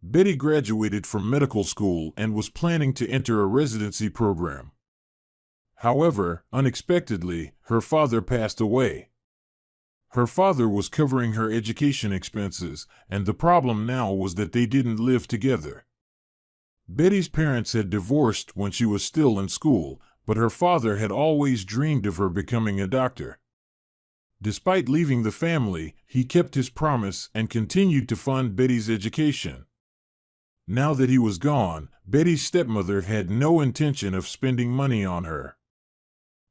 Betty graduated from medical school and was planning to enter a residency program. However, unexpectedly, her father passed away. Her father was covering her education expenses, and the problem now was that they didn't live together. Betty's parents had divorced when she was still in school, but her father had always dreamed of her becoming a doctor. Despite leaving the family, he kept his promise and continued to fund Betty's education. Now that he was gone, Betty's stepmother had no intention of spending money on her.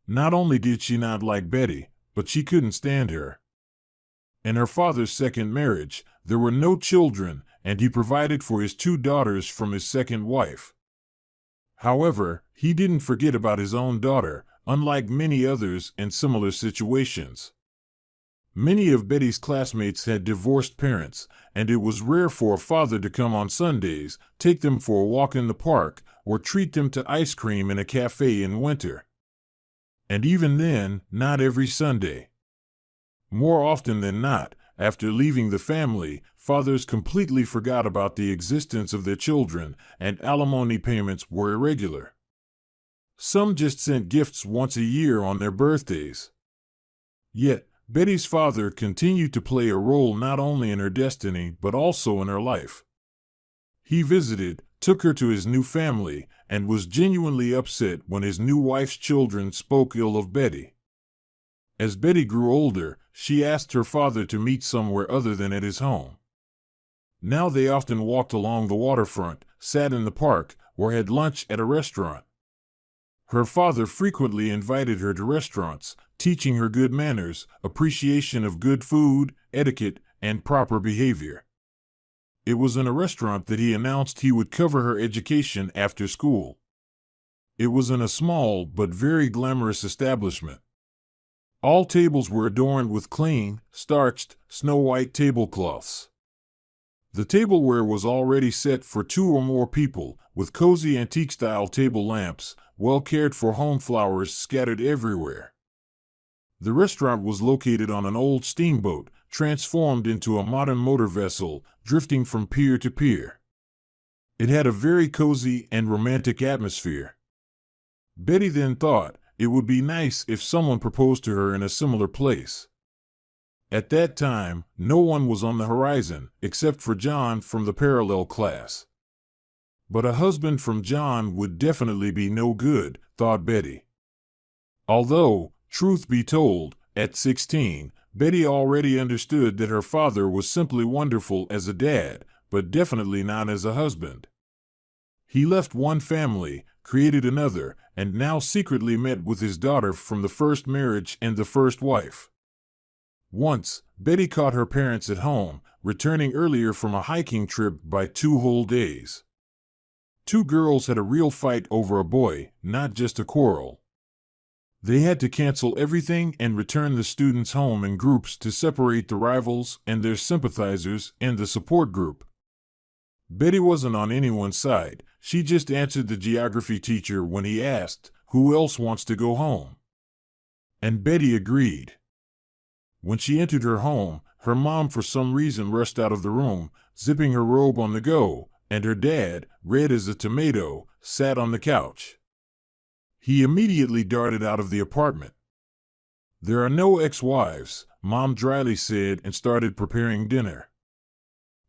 Not only did she not like Betty, but she couldn't stand her. In her father's second marriage, there were no children, and he provided for his two daughters from his second wife. However, he didn't forget about his own daughter, unlike many others in similar situations. Many of Betty's classmates had divorced parents, and it was rare for a father to come on Sundays, take them for a walk in the park, or treat them to ice cream in a cafe in winter. And even then, not every Sunday. More often than not, after leaving the family, fathers completely forgot about the existence of their children, and alimony payments were irregular. Some just sent gifts once a year on their birthdays. Yet, Betty's father continued to play a role not only in her destiny but also in her life. He visited, took her to his new family, and was genuinely upset when his new wife's children spoke ill of Betty. As Betty grew older, she asked her father to meet somewhere other than at his home. Now they often walked along the waterfront, sat in the park, or had lunch at a restaurant. Her father frequently invited her to restaurants, teaching her good manners, appreciation of good food, etiquette, and proper behavior. It was in a restaurant that he announced he would cover her education after school. It was in a small but very glamorous establishment. All tables were adorned with clean, starched, snow-white tablecloths. The tableware was already set for 2 or more people, with cozy antique-style table lamps, well-cared-for home flowers scattered everywhere. The restaurant was located on an old steamboat, transformed into a modern motor vessel, drifting from pier to pier. It had a very cozy and romantic atmosphere. Betty then thought it would be nice if someone proposed to her in a similar place. At that time, no one was on the horizon, except for John from the parallel class. But a husband from John would definitely be no good, thought Betty. Although, truth be told, at 16, Betty already understood that her father was simply wonderful as a dad, but definitely not as a husband. He left one family, created another, and now secretly met with his daughter from the first marriage and the first wife. Once, Betty caught her parents at home, returning earlier from a hiking trip by 2 whole days. 2 girls had a real fight over a boy, not just a quarrel. They had to cancel everything and return the students home in groups to separate the rivals and their sympathizers in the support group. Betty wasn't on anyone's side. She just answered the geography teacher when he asked, "Who else wants to go home?" And Betty agreed. When she entered her home, her mom for some reason rushed out of the room, zipping her robe on the go, and her dad, red as a tomato, sat on the couch. He immediately darted out of the apartment. "There are no ex-wives," Mom dryly said and started preparing dinner.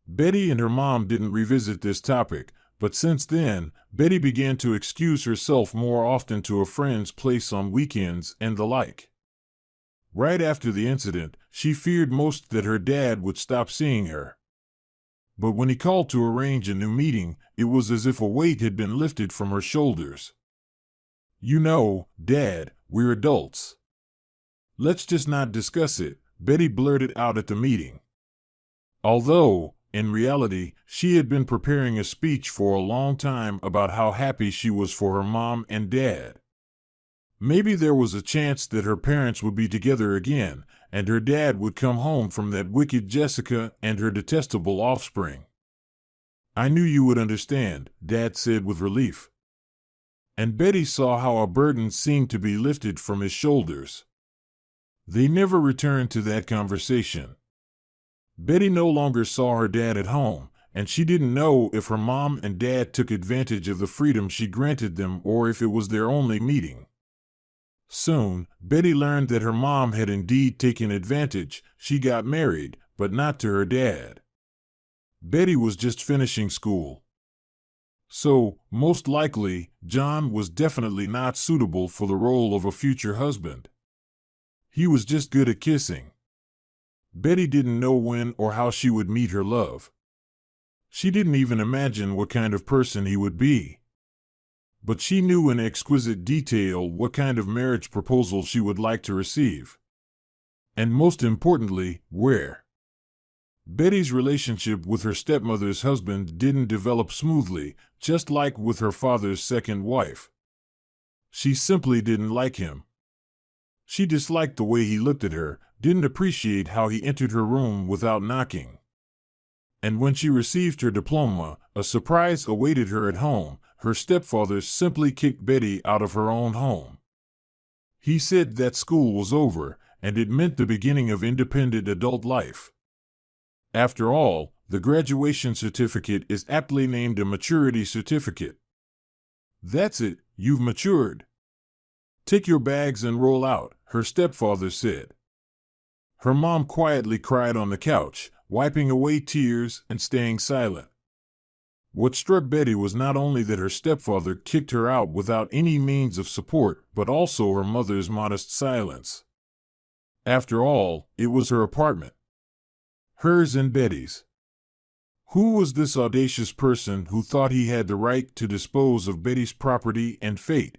Betty and her mom didn't revisit this topic, but since then, Betty began to excuse herself more often to a friend's place on weekends and the like. Right after the incident, she feared most that her dad would stop seeing her. But when he called to arrange a new meeting, it was as if a weight had been lifted from her shoulders. "You know, Dad, we're adults. Let's just not discuss it," Betty blurted out at the meeting. Although, in reality, she had been preparing a speech for a long time about how happy she was for her mom and dad. Maybe there was a chance that her parents would be together again, and her dad would come home from that wicked Jessica and her detestable offspring. "I knew you would understand," Dad said with relief. And Betty saw how a burden seemed to be lifted from his shoulders. They never returned to that conversation. Betty no longer saw her dad at home, and she didn't know if her mom and dad took advantage of the freedom she granted them or if it was their only meeting. Soon, Betty learned that her mom had indeed taken advantage. She got married, but not to her dad. Betty was just finishing school. So, most likely, John was definitely not suitable for the role of a future husband. He was just good at kissing. Betty didn't know when or how she would meet her love. She didn't even imagine what kind of person he would be. But she knew in exquisite detail what kind of marriage proposal she would like to receive. And most importantly, where. Betty's relationship with her stepmother's husband didn't develop smoothly, just like with her father's second wife. She simply didn't like him. She disliked the way he looked at her, didn't appreciate how he entered her room without knocking. And when she received her diploma, a surprise awaited her at home. Her stepfather simply kicked Betty out of her own home. He said that school was over, and it meant the beginning of independent adult life. After all, the graduation certificate is aptly named a maturity certificate. That's it, you've matured. Take your bags and roll out, her stepfather said. Her mom quietly cried on the couch, wiping away tears and staying silent. What struck Betty was not only that her stepfather kicked her out without any means of support, but also her mother's modest silence. After all, it was her apartment. Hers and Betty's. Who was this audacious person who thought he had the right to dispose of Betty's property and fate?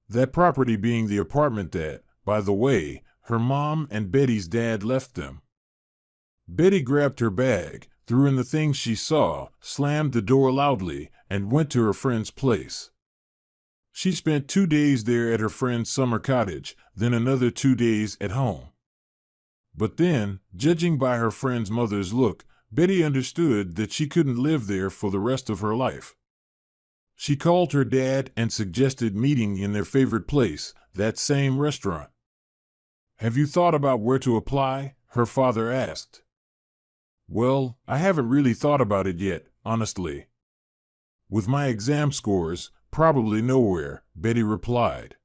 That property being the apartment that, by the way, her mom and Betty's dad left them. Betty grabbed her bag, threw in the things she saw, slammed the door loudly, and went to her friend's place. She spent 2 days there at her friend's summer cottage, then another 2 days at home. But then, judging by her friend's mother's look, Betty understood that she couldn't live there for the rest of her life. She called her dad and suggested meeting in their favorite place, that same restaurant. "Have you thought about where to apply?" her father asked. "Well, I haven't really thought about it yet, honestly. With my exam scores, probably nowhere," Betty replied.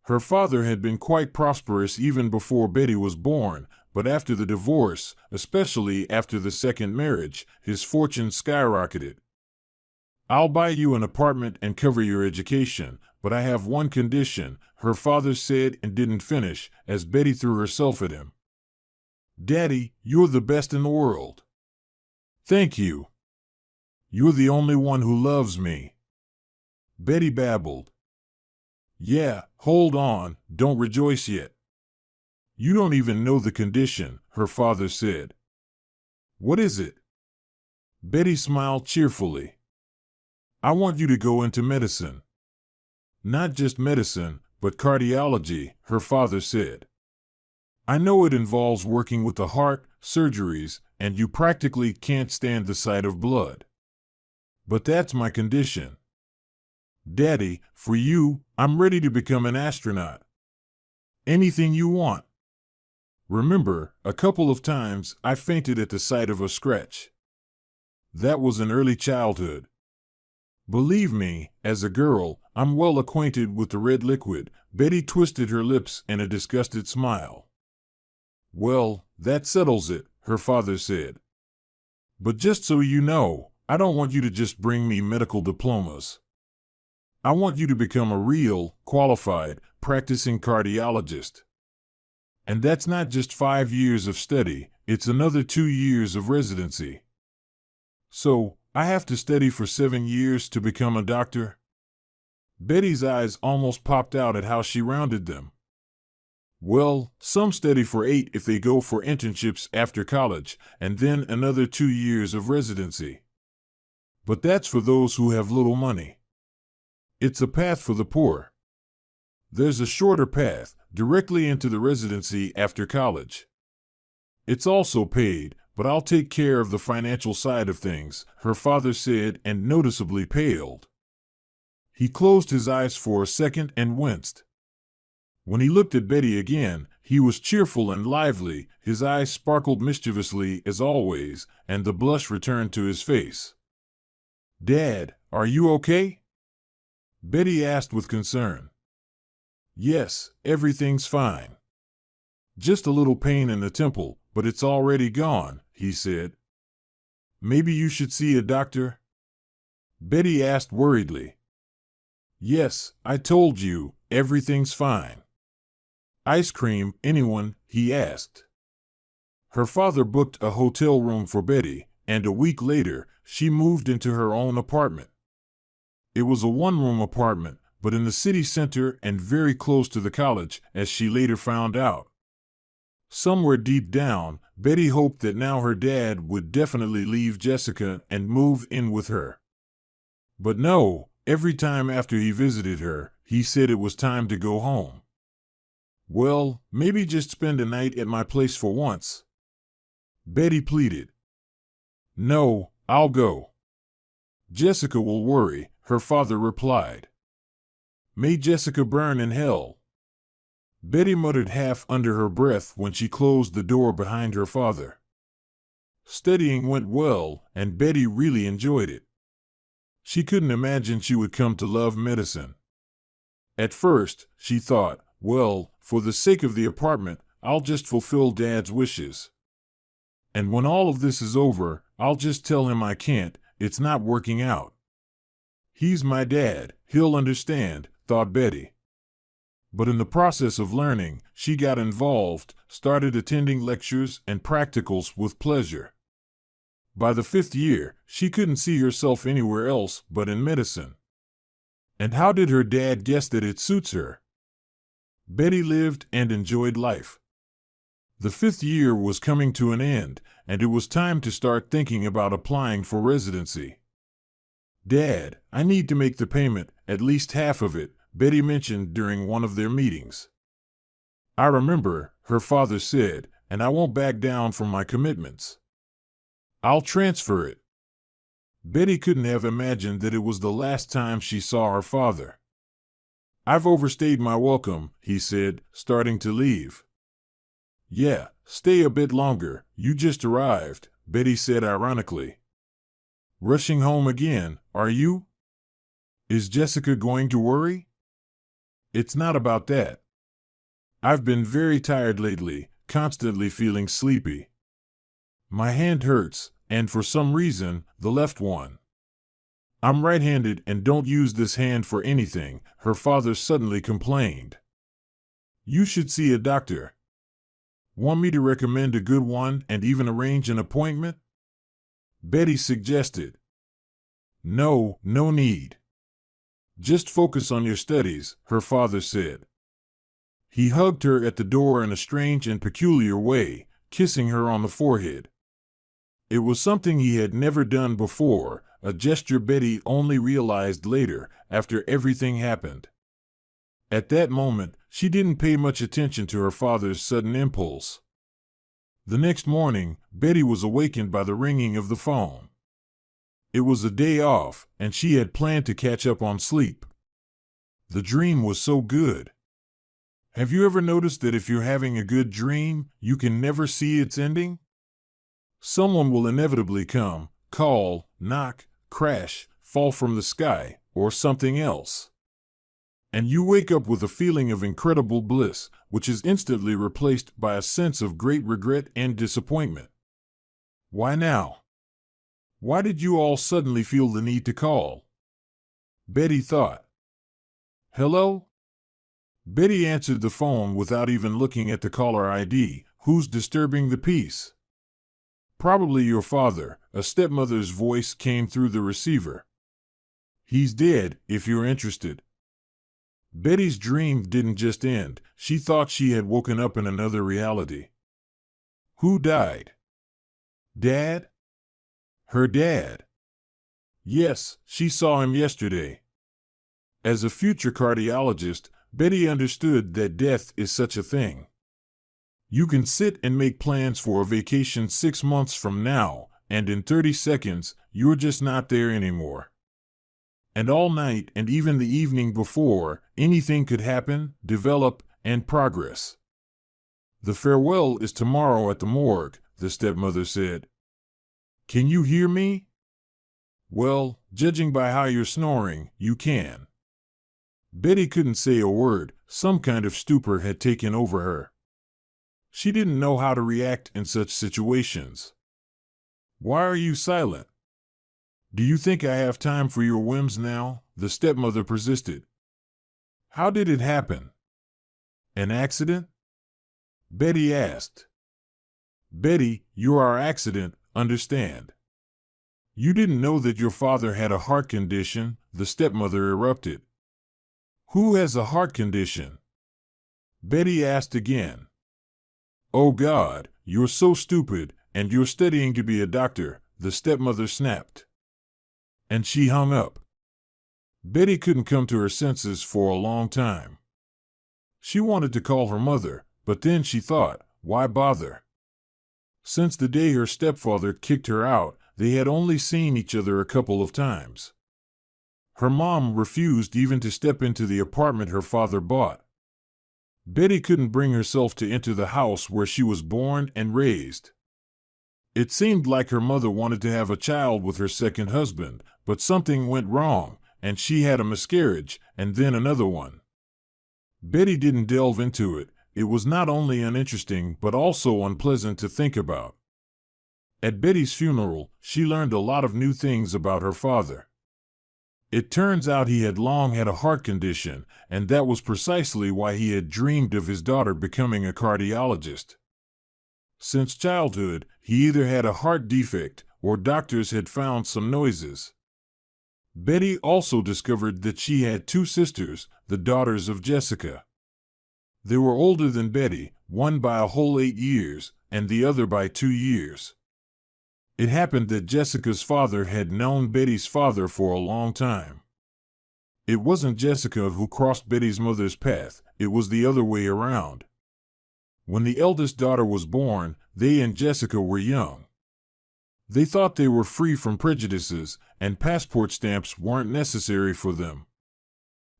Her father had been quite prosperous even before Betty was born, but after the divorce, especially after the second marriage, his fortune skyrocketed. "I'll buy you an apartment and cover your education, but I have one condition," her father said and didn't finish, as Betty threw herself at him. "Daddy, you're the best in the world." "Thank you. You're the only one who loves me," Betty babbled. "Yeah, hold on, don't rejoice yet. You don't even know the condition," her father said. "What is it?" Betty smiled cheerfully. "I want you to go into medicine." "Not just medicine, but cardiology," her father said. "I know it involves working with the heart, surgeries, and you practically can't stand the sight of blood. But that's my condition. Daddy, for you, I'm ready to become an astronaut. Anything you want. Remember, a couple of times I fainted at the sight of a scratch. That was in early childhood. Believe me, as a girl, I'm well acquainted with the red liquid." Betty twisted her lips in a disgusted smile. "Well, that settles it," her father said. "But just so you know, I don't want you to just bring me medical diplomas. I want you to become a real, qualified, practicing cardiologist. And that's not just 5 years of study, it's another 2 years of residency. So, I have to study for 7 years to become a doctor?" Betty's eyes almost popped out at how she rounded them. "Well, some study for 8 if they go for internships after college, and then another 2 years of residency. But that's for those who have little money. It's a path for the poor. There's a shorter path, directly into the residency after college. It's also paid, but I'll take care of the financial side of things," her father said and noticeably paled. He closed his eyes for a second and winced. When he looked at Betty again, He was cheerful and lively, his eyes sparkled mischievously as always, and the blush returned to his face. "Dad, are you okay?" Betty asked with concern. "Yes, everything's fine. Just a little pain in the temple, but it's already gone," he said. "Maybe you should see a doctor?" Betty asked worriedly. "Yes, I told you, everything's fine." "Ice cream, anyone?" he asked. Her father booked a hotel room for Betty, and a week later, she moved into her own apartment. It was a one-room apartment, but in the city center and very close to the college, as she later found out. Somewhere deep down, Betty hoped that now her dad would definitely leave Jessica and move in with her. But no, every time after he visited her, he said it was time to go home. "Well, maybe just spend a night at my place for once," Betty pleaded. "No, I'll go." "Jessica will worry," her father replied. "May Jessica burn in hell." Betty muttered half under her breath when she closed the door behind her father. Studying went well, and Betty really enjoyed it. She couldn't imagine she would come to love medicine. At first, she thought, well, for the sake of the apartment, I'll just fulfill Dad's wishes. And when all of this is over, I'll just tell him I can't, it's not working out. He's my dad, he'll understand, thought Betty. But in the process of learning, she got involved, started attending lectures and practicals with pleasure. By the 5th year, she couldn't see herself anywhere else but in medicine. And how did her dad guess that it suits her? Betty lived and enjoyed life. The 5th year was coming to an end, and it was time to start thinking about applying for residency. "Dad, I need to make the payment, at least half of it," Betty mentioned during one of their meetings. "I remember," her father said, "and I won't back down from my commitments. I'll transfer it." Betty couldn't have imagined that it was the last time she saw her father. "I've overstayed my welcome," he said, starting to leave. "Yeah, stay a bit longer, you just arrived," Betty said ironically. "Rushing home again, are you? Is Jessica going to worry?" "It's not about that. I've been very tired lately, constantly feeling sleepy. My hand hurts, and for some reason, the left one. I'm right-handed and don't use this hand for anything," her father suddenly complained. "You should see a doctor." "Want me to recommend a good one and even arrange an appointment?" Betty suggested. No need. "Just focus on your studies," her father said. He hugged her at the door in a strange and peculiar way, kissing her on the forehead. It was something he had never done before, a gesture Betty only realized later, after everything happened. At that moment, she didn't pay much attention to her father's sudden impulse. The next morning, Betty was awakened by the ringing of the phone. It was a day off, and she had planned to catch up on sleep. The dream was so good. Have you ever noticed that if you're having a good dream, you can never see its ending? Someone will inevitably come, call, knock, crash, fall from the sky, or something else. And you wake up with a feeling of incredible bliss, which is instantly replaced by a sense of great regret and disappointment. Why now? Why did you all suddenly feel the need to call? Betty thought. Hello? Betty answered the phone without even looking at the caller ID. Who's disturbing the peace? Probably your father, a stepmother's voice came through the receiver. He's dead, if you're interested. Betty's dream didn't just end, she thought she had woken up in another reality. Who died? Dad? Her dad. Yes, she saw him yesterday. As a future cardiologist, Betty understood that death is such a thing. You can sit and make plans for a vacation 6 months from now, and in 30 seconds, you're just not there anymore. And all night and even the evening before, anything could happen, develop, and progress. The farewell is tomorrow at the morgue, the stepmother said. Can you hear me? Well, judging by how you're snoring, you can. Betty couldn't say a word. Some kind of stupor had taken over her. She didn't know how to react in such situations. Why are you silent? Do you think I have time for your whims now? The stepmother persisted. How did it happen? An accident? Betty asked. Betty, you're our accident, understand? You didn't know that your father had a heart condition, the stepmother erupted. Who has a heart condition? Betty asked again. Oh God, you're so stupid, and you're studying to be a doctor, the stepmother snapped. And she hung up. Betty couldn't come to her senses for a long time. She wanted to call her mother, but then she thought, why bother? Since the day her stepfather kicked her out, they had only seen each other a couple of times. Her mom refused even to step into the apartment her father bought. Betty couldn't bring herself to enter the house where she was born and raised. It seemed like her mother wanted to have a child with her second husband, but something went wrong, and she had a miscarriage, and then another one. Betty didn't delve into it. It was not only uninteresting but also unpleasant to think about. At Betty's funeral, she learned a lot of new things about her father. It turns out he had long had a heart condition, and that was precisely why he had dreamed of his daughter becoming a cardiologist. Since childhood, he either had a heart defect or doctors had found some noises. Betty also discovered that she had two sisters, the daughters of Jessica. They were older than Betty, one by a whole 8 years, and the other by 2 years. It happened that Jessica's father had known Betty's father for a long time. It wasn't Jessica who crossed Betty's mother's path, it was the other way around. When the eldest daughter was born, they and Jessica were young. They thought they were free from prejudices, and passport stamps weren't necessary for them.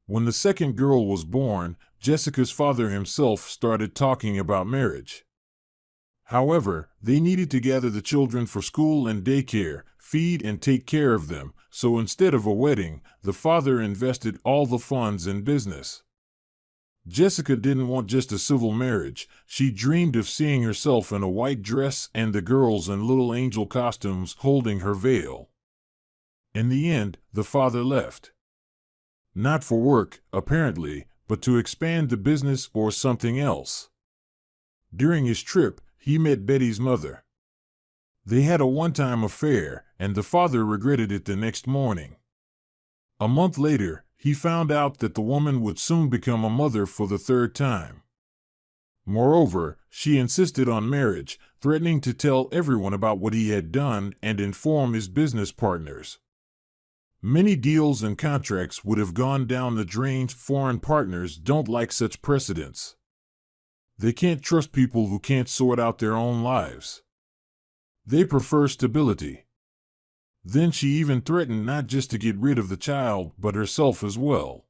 When the second girl was born, Jessica's father himself started talking about marriage. However, they needed to gather the children for school and daycare, feed and take care of them, so instead of a wedding, the father invested all the funds in business. Jessica didn't want just a civil marriage. She dreamed of seeing herself in a white dress and the girls in little angel costumes holding her veil. In the end, the father left. Not for work, apparently, but to expand the business or something else. During his trip, he met Betty's mother. They had a one-time affair, and the father regretted it the next morning. A month later, he found out that the woman would soon become a mother for the third time. Moreover, she insisted on marriage, threatening to tell everyone about what he had done and inform his business partners. Many deals and contracts would have gone down the drain. Foreign partners don't like such precedents. They can't trust people who can't sort out their own lives. They prefer stability. Then she even threatened not just to get rid of the child, but herself as well.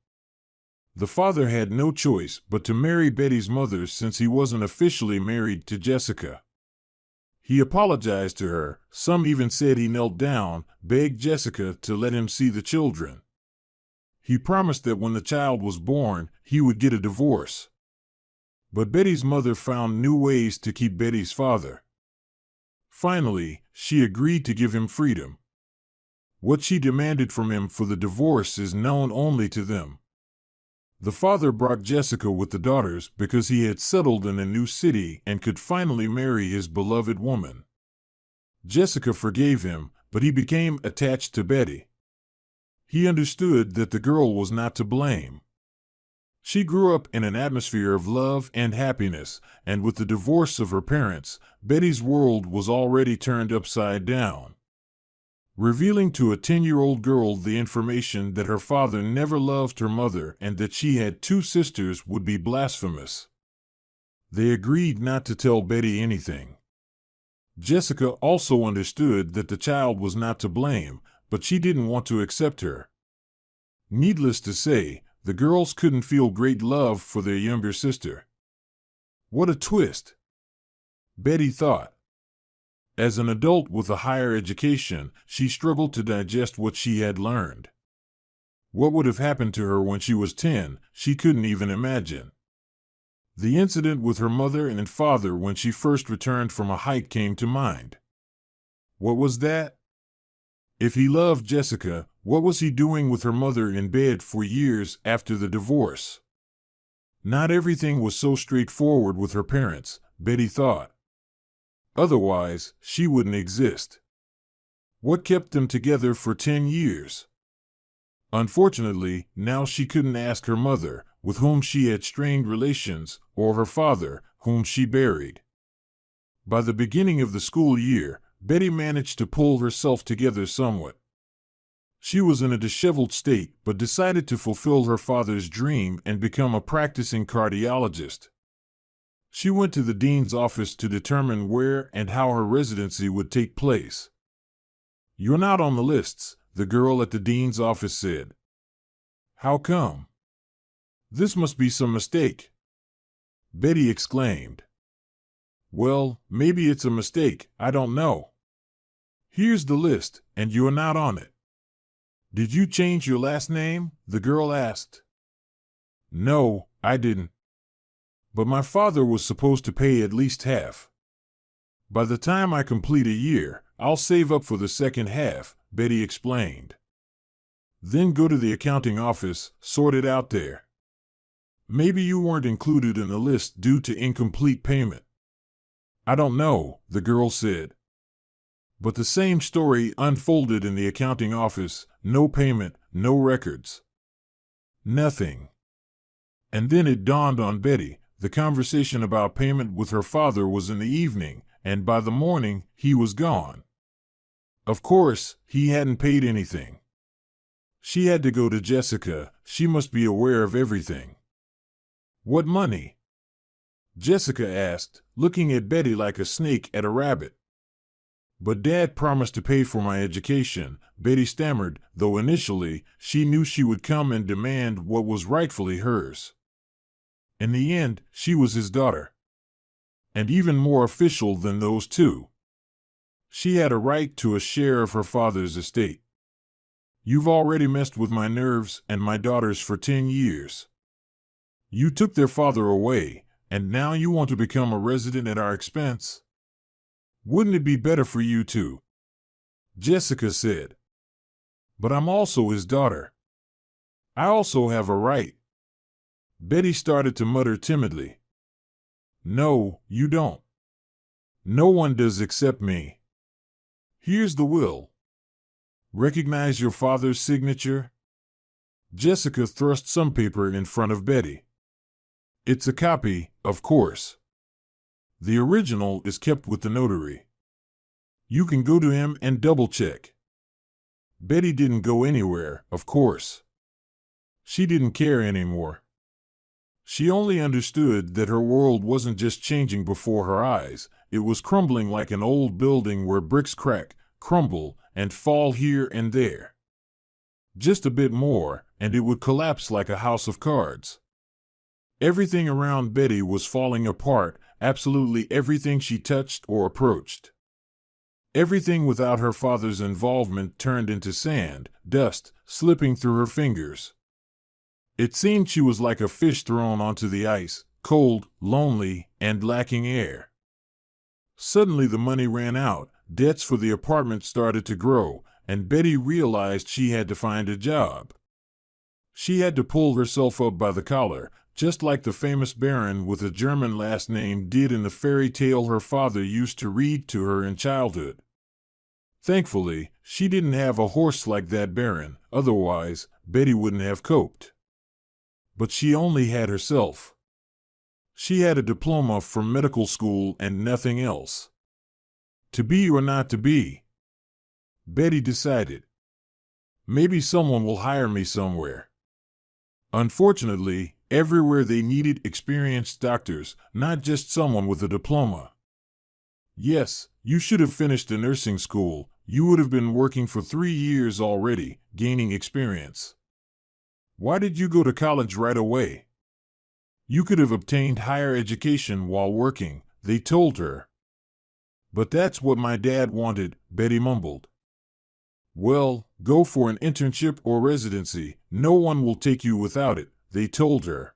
The father had no choice but to marry Betty's mother since he wasn't officially married to Jessica. He apologized to her. Some even said he knelt down, begged Jessica to let him see the children. He promised that when the child was born, he would get a divorce. But Betty's mother found new ways to keep Betty's father. Finally, she agreed to give him freedom. What she demanded from him for the divorce is known only to them. The father brought Jessica with the daughters because he had settled in a new city and could finally marry his beloved woman. Jessica forgave him, but he became attached to Betty. He understood that the girl was not to blame. She grew up in an atmosphere of love and happiness, and with the divorce of her parents, Betty's world was already turned upside down. Revealing to a 10-year-old girl the information that her father never loved her mother and that she had two sisters would be blasphemous. They agreed not to tell Betty anything. Jessica also understood that the child was not to blame, but she didn't want to accept her. Needless to say, the girls couldn't feel great love for their younger sister. What a twist! Betty thought. As an adult with a higher education, she struggled to digest what she had learned. What would have happened to her when she was 10, she couldn't even imagine. The incident with her mother and father when she first returned from a hike came to mind. What was that? If he loved Jessica, what was he doing with her mother in bed for years after the divorce? Not everything was so straightforward with her parents, Betty thought. Otherwise, she wouldn't exist. What kept them together for 10 years? Unfortunately, now she couldn't ask her mother, with whom she had strained relations, or her father, whom she buried. By the beginning of the school year, Betty managed to pull herself together somewhat. She was in a disheveled state, but decided to fulfill her father's dream and become a practicing cardiologist. She went to the dean's office to determine where and how her residency would take place. "You're not on the lists," the girl at the dean's office said. "How come?" "This must be some mistake," Betty exclaimed. "Well, maybe it's a mistake, I don't know. Here's the list, and you're not on it." "Did you change your last name?" the girl asked. "No, I didn't. But my father was supposed to pay at least half. By the time I complete a year, I'll save up for the second half," Betty explained. "Then go to the accounting office, sort it out there. Maybe you weren't included in the list due to incomplete payment." "I don't know," the girl said. But the same story unfolded in the accounting office: no payment, no records. Nothing. And then it dawned on Betty. The conversation about payment with her father was in the evening, and by the morning, he was gone. Of course, he hadn't paid anything. She had to go to Jessica. She must be aware of everything. "What money?" Jessica asked, looking at Betty like a snake at a rabbit. "But Dad promised to pay for my education," Betty stammered, though initially she knew she would come and demand what was rightfully hers. In the end, she was his daughter. And even more official than those two. She had a right to a share of her father's estate. "You've already messed with my nerves and my daughter's for 10 years. You took their father away, and now you want to become a resident at our expense? Wouldn't it be better for you to?" Jessica said. "But I'm also his daughter. I also have a right." Betty started to mutter timidly. "No, you don't. No one does except me. Here's the will. Recognize your father's signature?" Jessica thrust some paper in front of Betty. "It's a copy, of course. The original is kept with the notary. You can go to him and double-check." Betty didn't go anywhere, of course. She didn't care anymore. She only understood that her world wasn't just changing before her eyes, it was crumbling like an old building where bricks crack, crumble, and fall here and there. Just a bit more, and it would collapse like a house of cards. Everything around Betty was falling apart, absolutely everything she touched or approached. Everything without her father's involvement turned into sand, dust, slipping through her fingers. It seemed she was like a fish thrown onto the ice, cold, lonely, and lacking air. Suddenly the money ran out, debts for the apartment started to grow, and Betty realized she had to find a job. She had to pull herself up by the collar, just like the famous baron with a German last name did in the fairy tale her father used to read to her in childhood. Thankfully, she didn't have a horse like that baron, otherwise, Betty wouldn't have coped. But she only had herself. She had a diploma from medical school and nothing else. To be or not to be? Betty decided. Maybe someone will hire me somewhere. Unfortunately, everywhere they needed experienced doctors, not just someone with a diploma. Yes, you should have finished a nursing school. You would have been working for 3 years already, gaining experience. Why did you go to college right away? You could have obtained higher education while working, they told her. But that's what my dad wanted, Betty mumbled. Well, go for an internship or residency. No one will take you without it, they told her.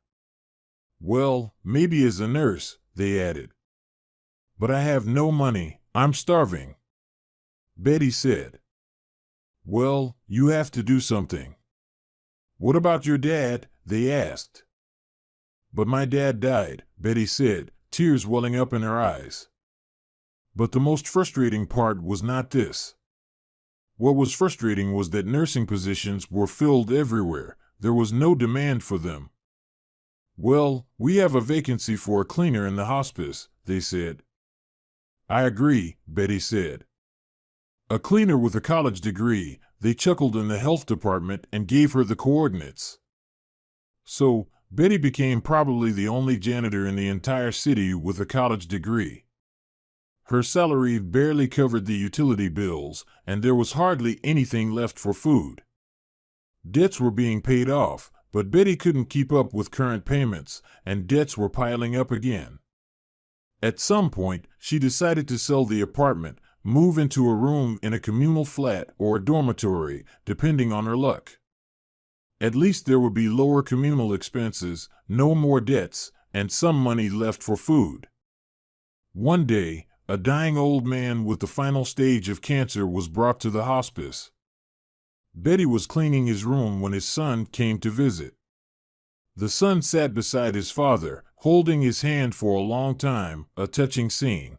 Well, maybe as a nurse, they added. But I have no money. I'm starving, Betty said. Well, you have to do something. What about your dad? They asked. But my dad died, Betty said, tears welling up in her eyes. But the most frustrating part was not this. What was frustrating was that nursing positions were filled everywhere. There was no demand for them. Well, we have a vacancy for a cleaner in the hospice, they said. I agree, Betty said. A cleaner with a college degree, they chuckled in the health department and gave her the coordinates. So, Betty became probably the only janitor in the entire city with a college degree. Her salary barely covered the utility bills, and there was hardly anything left for food. Debts were being paid off, but Betty couldn't keep up with current payments, and debts were piling up again. At some point, she decided to sell the apartment, move into a room in a communal flat or a dormitory, depending on her luck. At least there would be lower communal expenses, no more debts, and some money left for food. One day, a dying old man with the final stage of cancer was brought to the hospice. Betty was cleaning his room when his son came to visit. The son sat beside his father, holding his hand for a long time, a touching scene.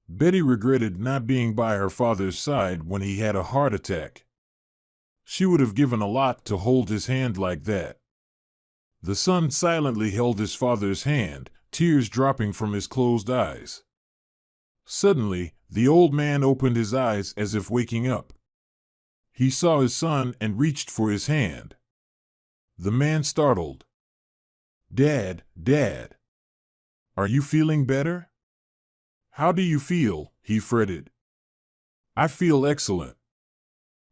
Betty regretted not being by her father's side when he had a heart attack. She would have given a lot to hold his hand like that. The son silently held his father's hand, tears dropping from his closed eyes. Suddenly, the old man opened his eyes as if waking up. He saw his son and reached for his hand. The man startled. Dad, Dad. Are you feeling better? How do you feel? He fretted. I feel excellent.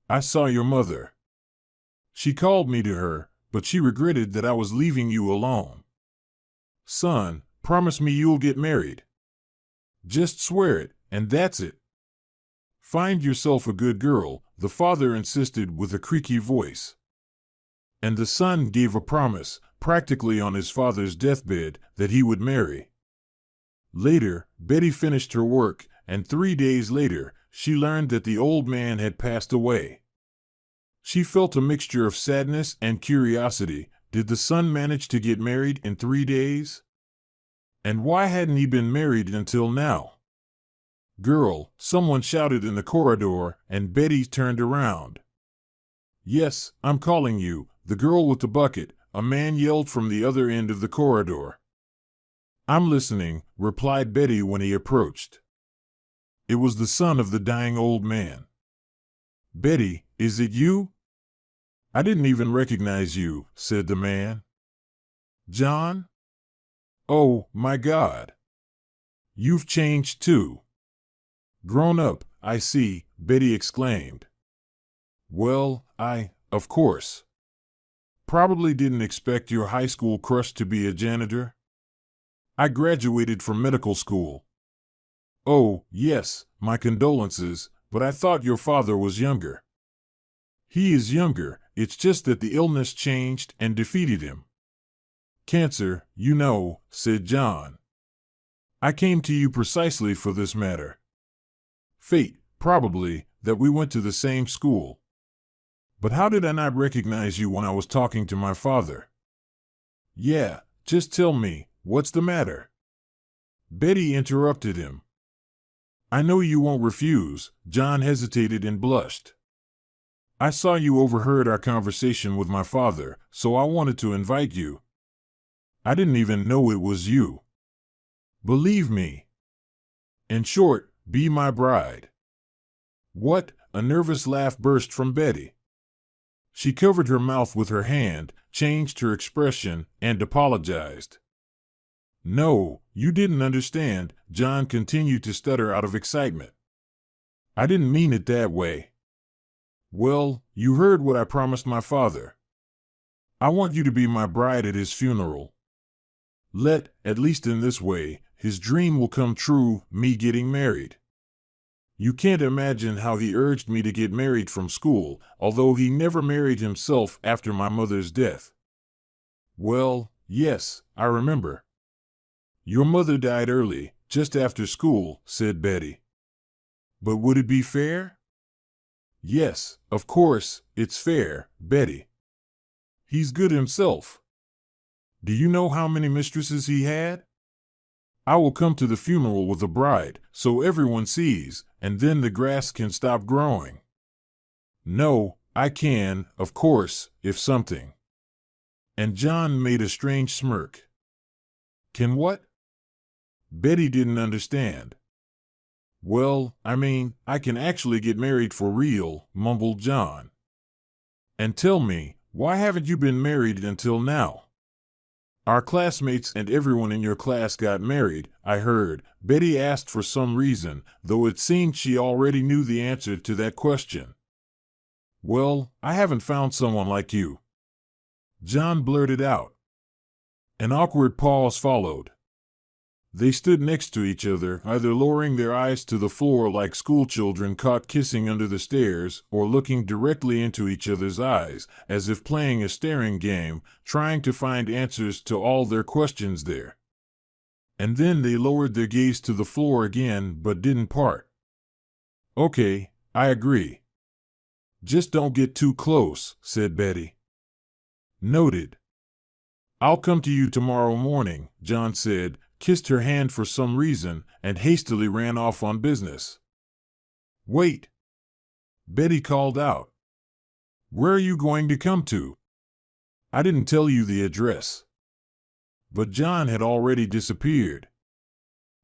I saw your mother. She called me to her, but she regretted that I was leaving you alone. Son, promise me you'll get married. Just swear it, and that's it. Find yourself a good girl, the father insisted with a creaky voice. And the son gave a promise, practically on his father's deathbed, that he would marry. Later, Betty finished her work, and 3 days later, she learned that the old man had passed away. She felt a mixture of sadness and curiosity. Did the son manage to get married in 3 days? And why hadn't he been married until now? Girl, someone shouted in the corridor, and Betty turned around. Yes, I'm calling you, the girl with the bucket, a man yelled from the other end of the corridor. I'm listening, replied Betty when he approached. It was the son of the dying old man. Betty, is it you? I didn't even recognize you, said the man. John? Oh, my God. You've changed too. Grown up, I see, Betty exclaimed. Well, of course. Probably didn't expect your high school crush to be a janitor. I graduated from medical school. Oh, yes, my condolences, but I thought your father was younger. He is younger, it's just that the illness changed and defeated him. Cancer, you know, said John. I came to you precisely for this matter. Fate, probably, that we went to the same school. But how did I not recognize you when I was talking to my father? Yeah, just tell me, what's the matter? Betty interrupted him. I know you won't refuse. John hesitated and blushed. I saw you overheard our conversation with my father, so I wanted to invite you. I didn't even know it was you. Believe me. In short, be my bride. What? A nervous laugh burst from Betty. She covered her mouth with her hand, changed her expression, and apologized. No, you didn't understand, John continued to stutter out of excitement. I didn't mean it that way. Well, you heard what I promised my father. I want you to be my bride at his funeral. At least in this way, his dream will come true, me getting married. You can't imagine how he urged me to get married from school, although he never married himself after my mother's death. Well, yes, I remember. Your mother died early, just after school, said Betty. But would it be fair? Yes, of course, it's fair, Betty. He's good himself. Do you know how many mistresses he had? I will come to the funeral with a bride, so everyone sees, and then the grass can stop growing. No, I can, of course, if something. And John made a strange smirk. Can what? Betty didn't understand. Well, I can actually get married for real, mumbled John. And tell me, why haven't you been married until now? Our classmates and everyone in your class got married, I heard, Betty asked for some reason, though it seemed she already knew the answer to that question. Well, I haven't found someone like you. John blurted out. An awkward pause followed. They stood next to each other, either lowering their eyes to the floor like schoolchildren caught kissing under the stairs, or looking directly into each other's eyes, as if playing a staring game, trying to find answers to all their questions there. And then they lowered their gaze to the floor again, but didn't part. Okay, I agree. Just don't get too close, said Betty. Noted. I'll come to you tomorrow morning, John said, kissed her hand for some reason, and hastily ran off on business. Wait! Betty called out. Where are you going to come to? I didn't tell you the address. But John had already disappeared.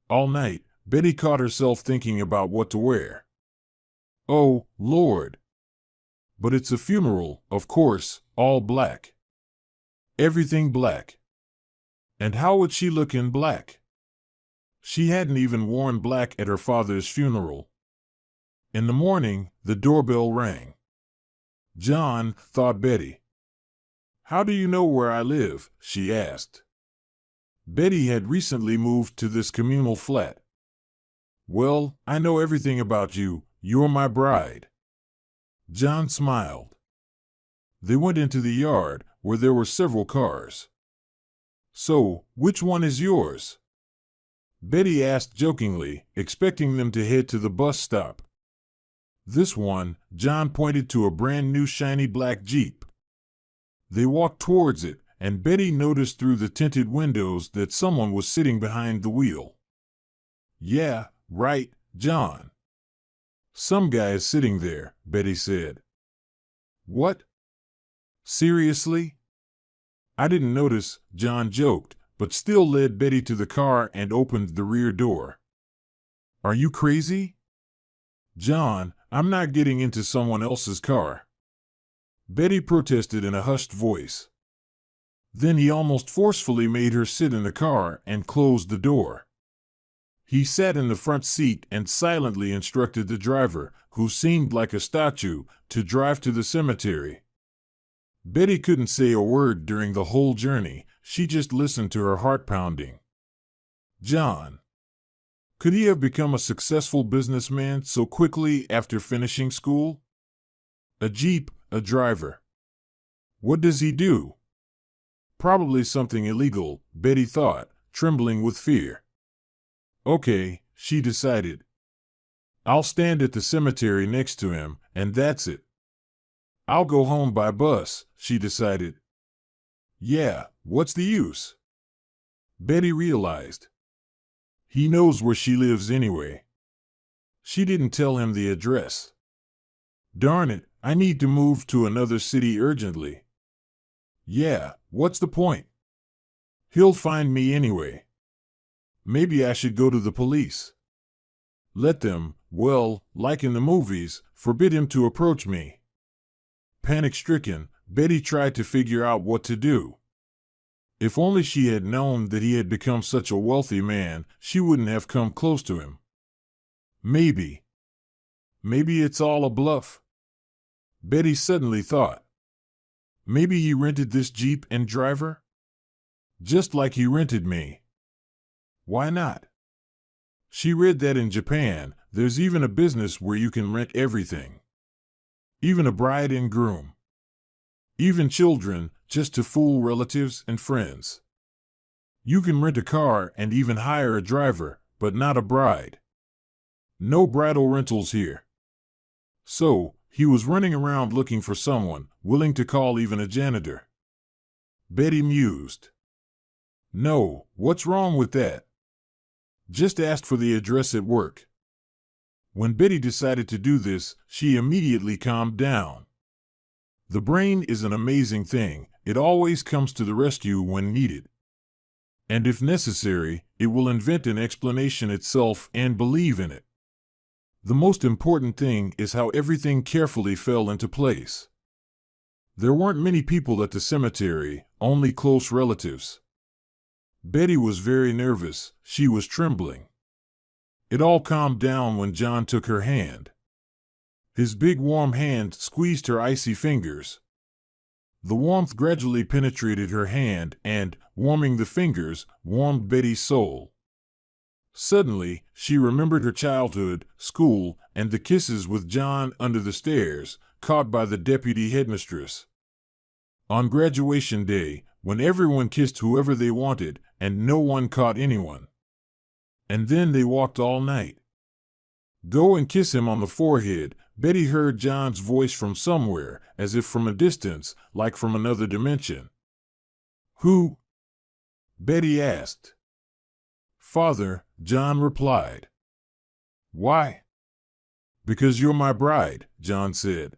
All night, Betty caught herself thinking about what to wear. Oh, Lord! But it's a funeral, of course, all black. Everything black. And how would she look in black? She hadn't even worn black at her father's funeral. In the morning, the doorbell rang. John, thought Betty. How do you know where I live? She asked. Betty had recently moved to this communal flat. Well, I know everything about you. You're my bride. John smiled. They went into the yard, where there were several cars. So, which one is yours? Betty asked jokingly, expecting them to head to the bus stop. This one, John pointed to a brand new shiny black Jeep. They walked towards it, and Betty noticed through the tinted windows that someone was sitting behind the wheel. Yeah, right, John. Some guy is sitting there, Betty said. What? Seriously? I didn't notice, John joked, but still led Betty to the car and opened the rear door. Are you crazy? John, I'm not getting into someone else's car. Betty protested in a hushed voice. Then he almost forcefully made her sit in the car and closed the door. He sat in the front seat and silently instructed the driver, who seemed like a statue, to drive to the cemetery. Betty couldn't say a word during the whole journey. She just listened to her heart pounding. John. Could he have become a successful businessman so quickly after finishing school? A Jeep, a driver. What does he do? Probably something illegal, Betty thought, trembling with fear. Okay, she decided. I'll stand at the cemetery next to him, and that's it. I'll go home by bus, she decided. Yeah, what's the use? Betty realized. He knows where she lives anyway. She didn't tell him the address. Darn it, I need to move to another city urgently. Yeah, what's the point? He'll find me anyway. Maybe I should go to the police. Let them, well, like in the movies, forbid him to approach me. Panic-stricken, Betty tried to figure out what to do. If only she had known that he had become such a wealthy man, she wouldn't have come close to him. Maybe it's all a bluff. Betty suddenly thought. Maybe he rented this Jeep and driver? Just like he rented me. Why not? She read that in Japan, There's even a business where you can rent everything. Even a bride and groom. Even children, just to fool relatives and friends. You can rent a car and even hire a driver, but not a bride. No bridal rentals here. So, he was running around looking for someone, willing to call even a janitor. Betty mused. No, what's wrong with that? Just asked for the address at work. When Betty decided to do this, she immediately calmed down. The brain is an amazing thing. It always comes to the rescue when needed. And if necessary, it will invent an explanation itself and believe in it. The most important thing is how everything carefully fell into place. There weren't many people at the cemetery, only close relatives. Betty was very nervous. She was trembling. It all calmed down when John took her hand. His big warm hand squeezed her icy fingers. The warmth gradually penetrated her hand and, warming the fingers, warmed Betty's soul. Suddenly, she remembered her childhood, school, and the kisses with John under the stairs, caught by the deputy headmistress. On graduation day, when everyone kissed whoever they wanted, and no one caught anyone. And then they walked all night. Go and kiss him on the forehead. Betty heard John's voice from somewhere, as if from a distance, like from another dimension. Who? Betty asked. Father, John replied. Why? Because you're my bride, John said.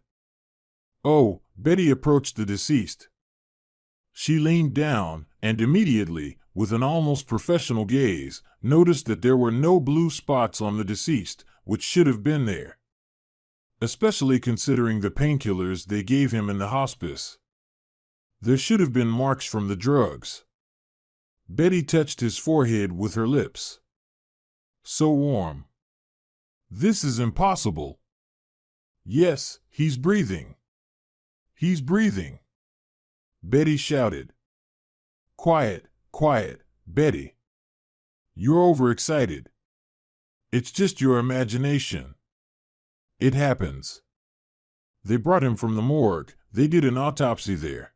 Oh, Betty approached the deceased. She leaned down and immediately, with an almost professional gaze, noticed that there were no blue spots on the deceased, which should have been there. Especially considering the painkillers they gave him in the hospice. There should have been marks from the drugs. Betty touched his forehead with her lips. So warm. This is impossible. Yes, he's breathing. He's breathing. Betty shouted. Quiet, quiet, Betty. You're overexcited. It's just your imagination. It happens. They brought him from the morgue. They did an autopsy there.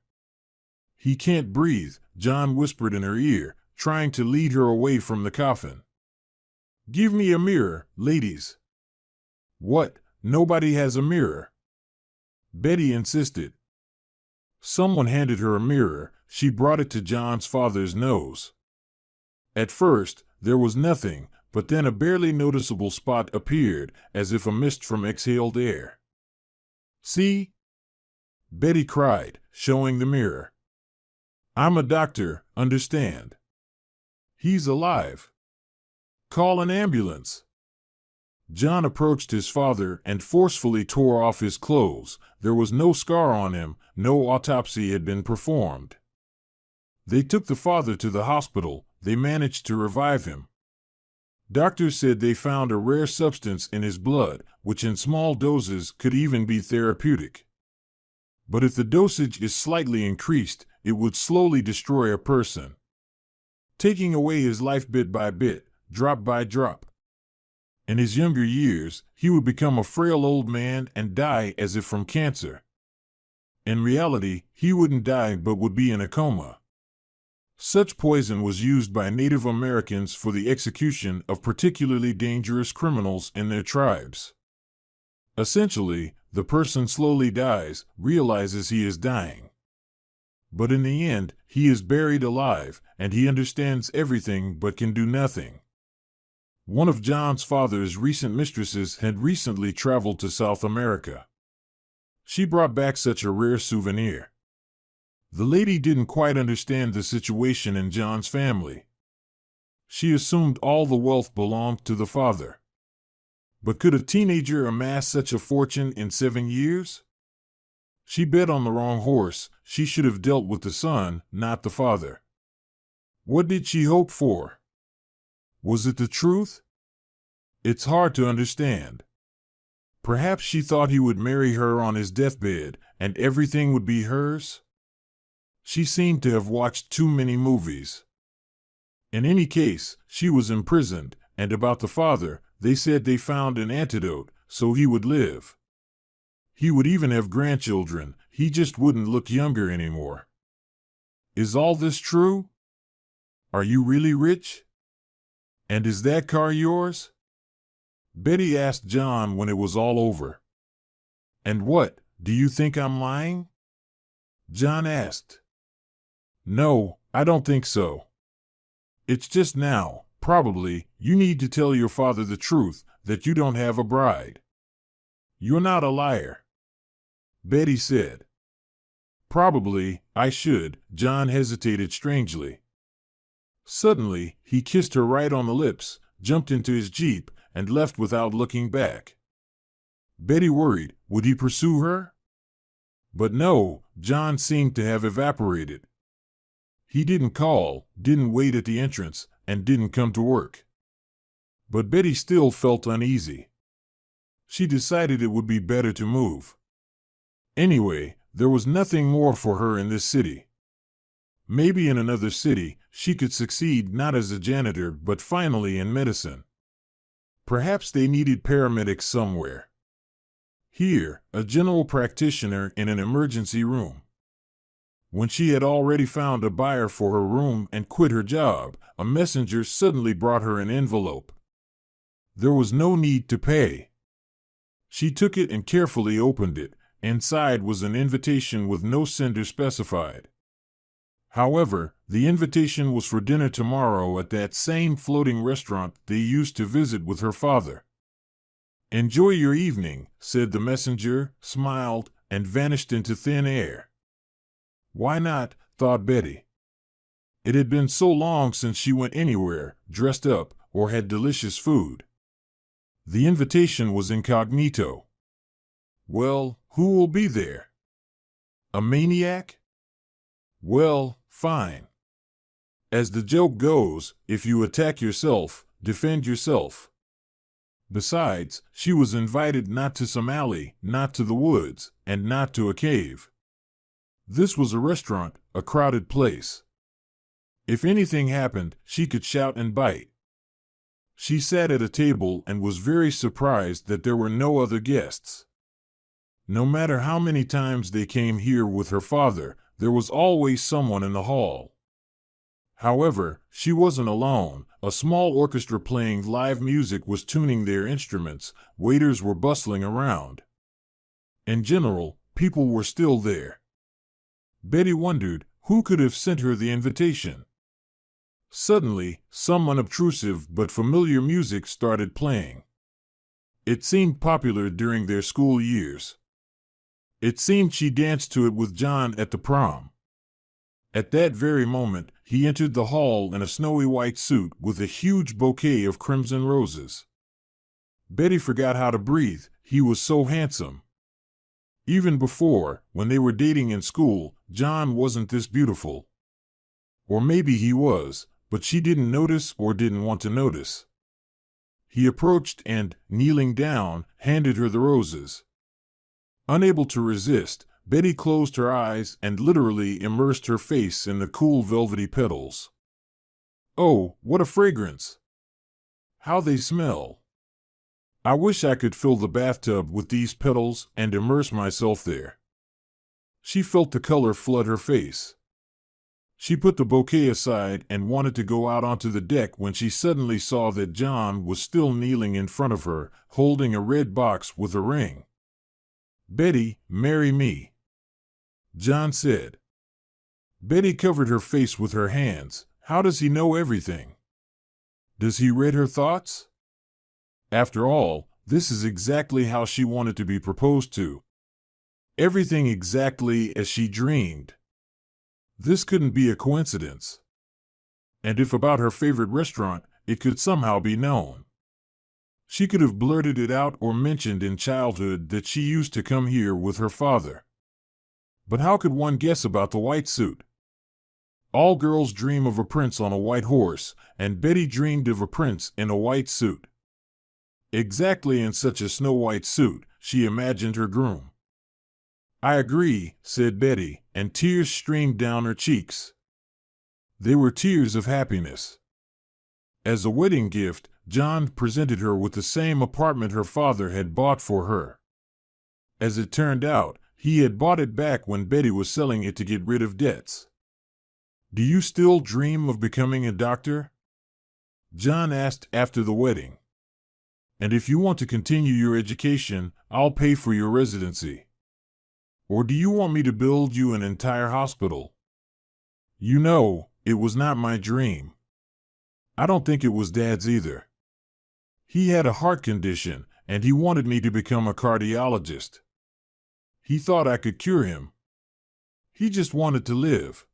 He can't breathe, John whispered in her ear, trying to lead her away from the coffin. Give me a mirror, ladies. What? Nobody has a mirror. Betty insisted. Someone handed her a mirror. She brought it to John's father's nose. At first, there was nothing, but then a barely noticeable spot appeared, as if a mist from exhaled air. See? Betty cried, showing the mirror. I'm a doctor, understand? He's alive. Call an ambulance. John approached his father and forcefully tore off his clothes. There was no scar on him, no autopsy had been performed. They took the father to the hospital. They managed to revive him. Doctors said they found a rare substance in his blood, which in small doses could even be therapeutic. But if the dosage is slightly increased, it would slowly destroy a person, taking away his life bit by bit, drop by drop. In his younger years, he would become a frail old man and die as if from cancer. In reality, he wouldn't die but would be in a coma. Such poison was used by Native Americans for the execution of particularly dangerous criminals in their tribes. Essentially, the person slowly dies, realizes he is dying. But in the end, he is buried alive, and he understands everything but can do nothing. One of John's father's recent mistresses had recently traveled to South America. She brought back such a rare souvenir. The lady didn't quite understand the situation in John's family. She assumed all the wealth belonged to the father. But could a teenager amass such a fortune in 7 years? She bet on the wrong horse. She should have dealt with the son, not the father. What did she hope for? Was it the truth? It's hard to understand. Perhaps she thought he would marry her on his deathbed, and everything would be hers? She seemed to have watched too many movies. In any case, she was imprisoned, and about the father, They said they found an antidote, so he would live. He would even have grandchildren, he just wouldn't look younger anymore. Is all this true? Are you really rich? And is that car yours? Betty asked John when it was all over. And what, do you think I'm lying? John asked. No, I don't think so. It's just now, probably, you need to tell your father the truth, that you don't have a bride. You're not a liar. Betty said. Probably, I should. John hesitated strangely. Suddenly, he kissed her right on the lips, jumped into his Jeep, and left without looking back. Betty worried, would he pursue her? But no, John seemed to have evaporated. He didn't call, didn't wait at the entrance, and didn't come to work. But Betty still felt uneasy. She decided it would be better to move. Anyway, there was nothing more for her in this city. Maybe in another city, she could succeed not as a janitor but finally in medicine. Perhaps they needed paramedics somewhere. Here, a general practitioner in an emergency room. When she had already found a buyer for her room and quit her job, a messenger suddenly brought her an envelope. There was no need to pay. She took it and carefully opened it. Inside was an invitation with no sender specified. However, the invitation was for dinner tomorrow at that same floating restaurant they used to visit with her father. Enjoy your evening, said the messenger, smiled, and vanished into thin air. Why not, thought Betty. It had been so long since she went anywhere, dressed up, or had delicious food. The invitation was incognito. Well, who will be there? A maniac? Well, fine. As the joke goes, if you attack yourself, defend yourself. Besides, she was invited not to some alley, not to the woods, and not to a cave. This was a restaurant, a crowded place. If anything happened, she could shout and bite. She sat at a table and was very surprised that there were no other guests. No matter how many times they came here with her father, there was always someone in the hall. However, she wasn't alone. A small orchestra playing live music was tuning their instruments, waiters were bustling around. In general, people were still there. Betty wondered, who could have sent her the invitation? Suddenly, some unobtrusive but familiar music started playing. It seemed popular during their school years. It seemed she danced to it with John at the prom. At that very moment, he entered the hall in a snowy white suit with a huge bouquet of crimson roses. Betty forgot how to breathe, he was so handsome. Even before, when they were dating in school, John wasn't this beautiful. Or maybe he was, but she didn't notice or didn't want to notice. He approached and, kneeling down, handed her the roses. Unable to resist, Betty closed her eyes and literally immersed her face in the cool velvety petals. Oh, what a fragrance! How they smell! I wish I could fill the bathtub with these petals and immerse myself there. She felt the color flood her face. She put the bouquet aside and wanted to go out onto the deck when she suddenly saw that John was still kneeling in front of her, holding a red box with a ring. Betty, marry me, John said. Betty covered her face with her hands. How does he know everything? Does he read her thoughts? After all, this is exactly how she wanted to be proposed to. Everything exactly as she dreamed. This couldn't be a coincidence. And if about her favorite restaurant, it could somehow be known. She could have blurted it out or mentioned in childhood that she used to come here with her father. But how could one guess about the white suit? All girls dream of a prince on a white horse, and Betty dreamed of a prince in a white suit. Exactly in such a snow-white suit, she imagined her groom. I agree, said Betty, and tears streamed down her cheeks. They were tears of happiness. As a wedding gift, John presented her with the same apartment her father had bought for her. As it turned out, he had bought it back when Betty was selling it to get rid of debts. "Do you still dream of becoming a doctor?" John asked after the wedding. "And if you want to continue your education, I'll pay for your residency. Or do you want me to build you an entire hospital?" "You know, it was not my dream. I don't think it was Dad's either. He had a heart condition, and he wanted me to become a cardiologist. He thought I could cure him. He just wanted to live.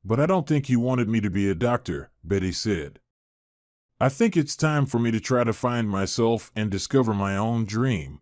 But I don't think he wanted me to be a doctor," Betty said. "I think it's time for me to try to find myself and discover my own dream."